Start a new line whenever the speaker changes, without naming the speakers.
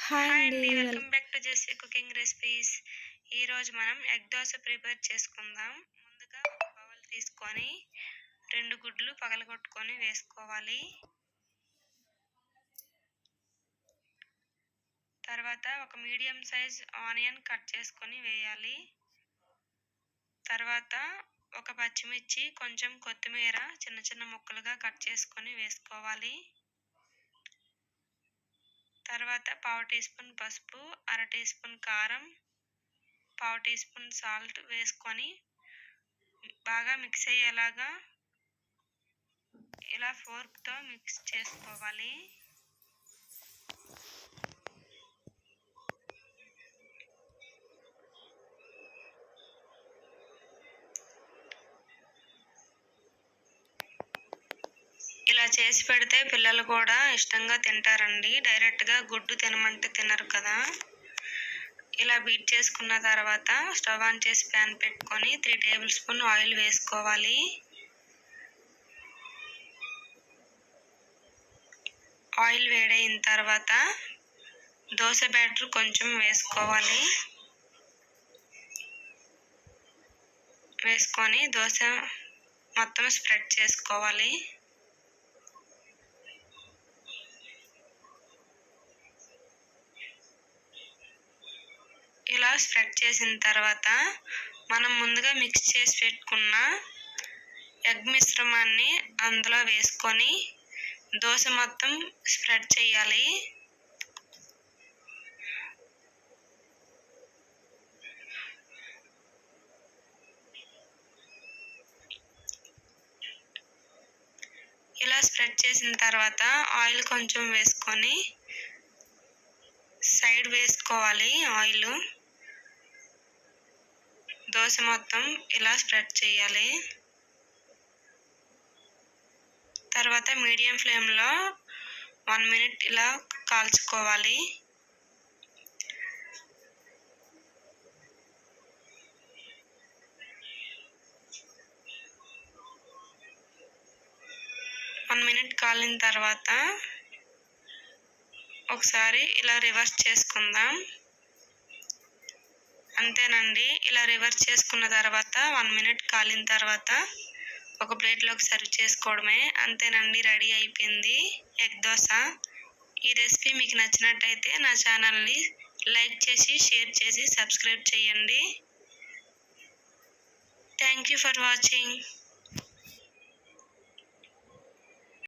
Hi
hi
అండి.
అండి, welcome back to Jessie cooking recipes. ఈరోజు మనం ఎగ్ దోశ ప్రిపేర్ చేసుకుందాం. ముందుగా ఒక బౌల్ తీసుకొని 2 గుడ్లు పగలగొట్టుకొని వేసుకోవాలి. తర్వాత ఒక మీడియం సైజ్ ఆనియన్ కట్ చేసుకొని వేయాలి. తర్వాత ఒక పచ్చిమిర్చి, కొంచెం కొత్తిమీర చిన్న చిన్న ముక్కలుగా కట్ చేసుకొని వేసుకోవాలి. తర్వాత 1/2 టీ స్పూన్ పసుపు, 1/2 టీ స్పూన్ కారం, 1/2 టీ స్పూన్ సాల్ట్ వేసుకొని బాగా మిక్స్ అయ్యేలాగా ఇలా ఫోర్క్తో మిక్స్ చేసుకోవాలి. ఇలా చేసి పెడితే పిల్లలు కూడా ఇష్టంగా తింటారండి. డైరెక్ట్గా గుడ్డు తినమంటే తినరు కదా. ఇలా బీట్ చేసుకున్న తర్వాత స్టవ్ ఆన్ చేసి ప్యాన్ పెట్టుకొని 3 టేబుల్ స్పూన్ ఆయిల్ వేసుకోవాలి. ఆయిల్ వేడైన తర్వాత దోశ బ్యాటర్ కొంచెం వేసుకోవాలి. వేసుకొని దోశ మొత్తం స్ప్రెడ్ చేసుకోవాలి. ఇలా స్ప్రెడ్ చేసిన తర్వాత మనం ముందుగా మిక్స్ చేసి పెట్టుకున్న ఎగ్ మిశ్రమాన్ని అందులో వేసుకొని దోశ మొత్తం స్ప్రెడ్ చేయాలి. ఇలా స్ప్రెడ్ చేసిన తర్వాత ఆయిల్ కొంచెం వేసుకొని సైడ్ వేసుకోవాలి. ఆయిల్ దోశ మొత్తం ఇలా స్ప్రెడ్ చేయాలి. తర్వాత మీడియం ఫ్లేమ్లో 1 మినిట్ ఇలా కాల్చుకోవాలి. కాలిన తర్వాత ఒకసారి ఇలా రివర్స్ చేసుకుందాం. అంతేనండి. ఇలా రివర్స్ చేసుకున్న తర్వాత 1 మినిట్ కాలిన తర్వాత ఒక ప్లేట్లోకి సర్వ్ చేసుకోవడమే. అంతేనండి, రెడీ అయిపోయింది ఎగ్ దోశ. ఈ రెసిపీ మీకు నచ్చినట్టయితే నా ఛానల్ని లైక్ చేసి, షేర్ చేసి, సబ్స్క్రైబ్ చేయండి. Thank you for watching.